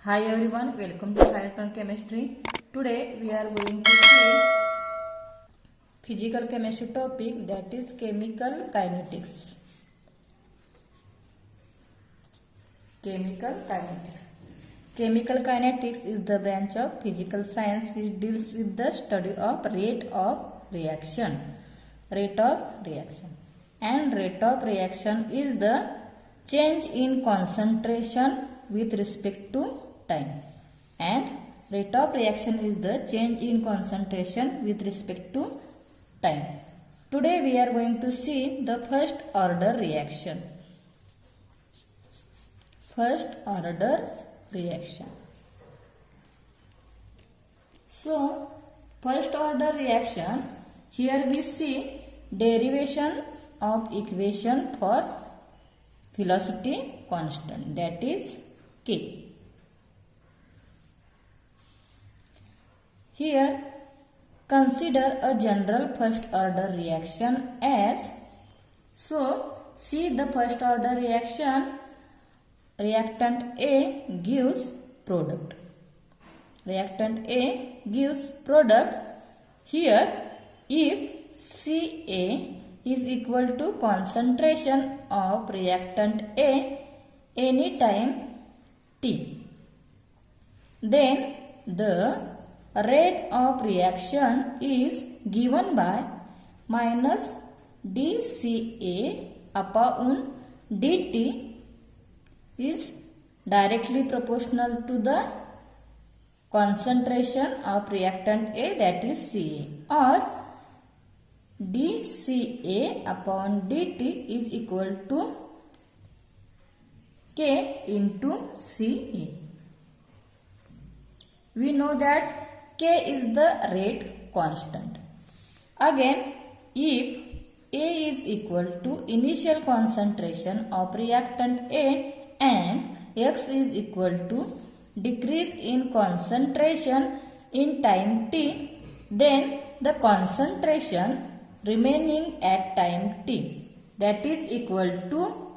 Hi everyone, welcome to Higher Turn Chemistry. Today we are going to see physical chemistry topic, that is chemical kinetics. Chemical kinetics. Chemical kinetics is the branch of physical science which deals with the study of rate of reaction. Rate of reaction. And rate of reaction is the change in concentration with respect to time, and rate of reaction is the change in concentration with respect to time. Today we are going to see the first order reaction. First order reaction. So first order reaction, here we see derivation of equation for velocity constant, that is K. Here consider a general first order reaction as, so see the first order reaction, reactant A gives product. Reactant A gives product. Here if Ca is equal to concentration of reactant A any time T, then the rate of reaction is given by minus dCA upon dt is directly proportional to the concentration of reactant A, that is Ca, or dCA upon dt is equal to K into Ca. We know that K is the rate constant. Again, if A is equal to initial concentration of reactant A and X is equal to decrease in concentration in time t, then the concentration remaining at time t, that is equal to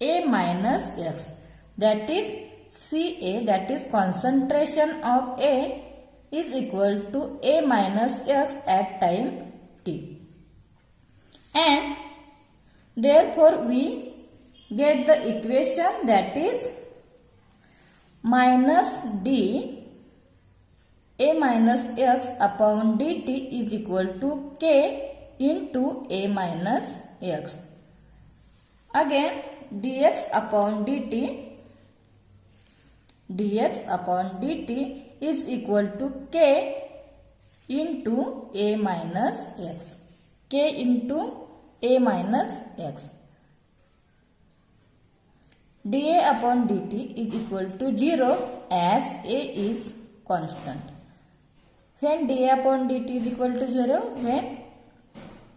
A minus X, that is Ca, that is concentration of A, is equal to A minus X at time t. And therefore we get the equation, that is minus d A minus X upon dt is equal to K into A minus X. Again dx upon dt is equal to K into A minus X. K into A minus X. dA upon dt is equal to 0 as A is constant. When dA upon dt is equal to 0, when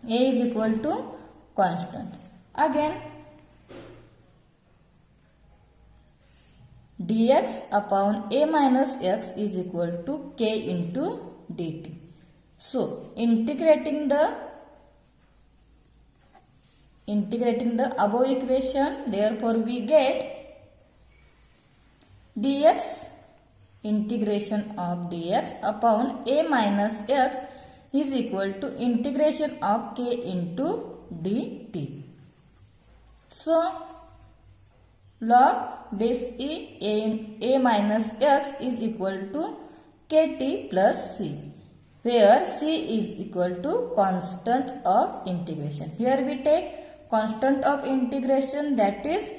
A is equal to constant. Again dx upon A minus X is equal to K into dt. So integrating the above equation, therefore we get dx, integration of dx upon A minus X is equal to integration of K into dt. So log base E A minus X is equal to Kt plus C, where C is equal to constant of integration. Here we take constant of integration, that is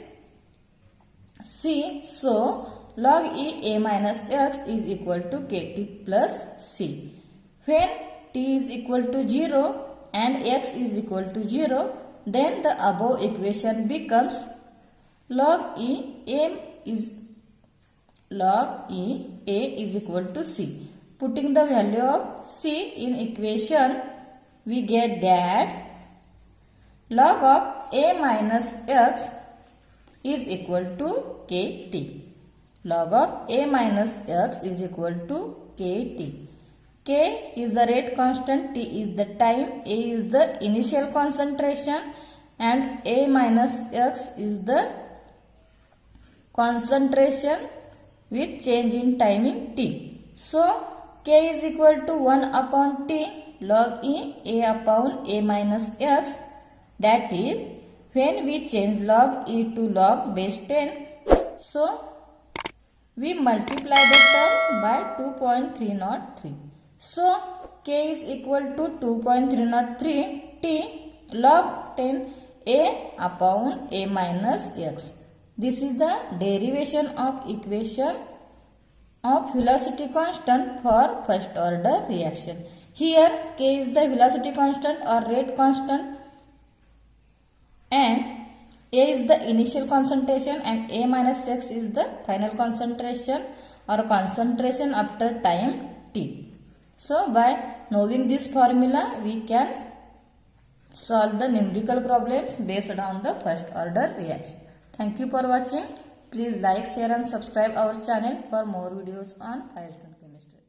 C. So log E A minus X is equal to Kt plus C. When T is equal to 0 and X is equal to 0, then the above equation becomes log E A is equal to C. Putting the value of C in equation, we get that log of A minus X is equal to Kt. Log of A minus X is equal to Kt. K is the rate constant, T is the time, A is the initial concentration, and A minus X is the concentration with change in timing t. So K is equal to 1 upon T log E A upon A minus X. That is, when we change log E to log base 10, so we multiply the term by 2.303. So K is equal to 2.303 T log 10 A upon A minus X. This is the derivation of equation of velocity constant for first order reaction. Here K is the velocity constant or rate constant and A is the initial concentration and A minus X is the final concentration or concentration after time t. So by knowing this formula we can solve the numerical problems based on the first order reaction. Thank you for watching. Please like, share and subscribe our channel for more videos on Firestone Chemistry.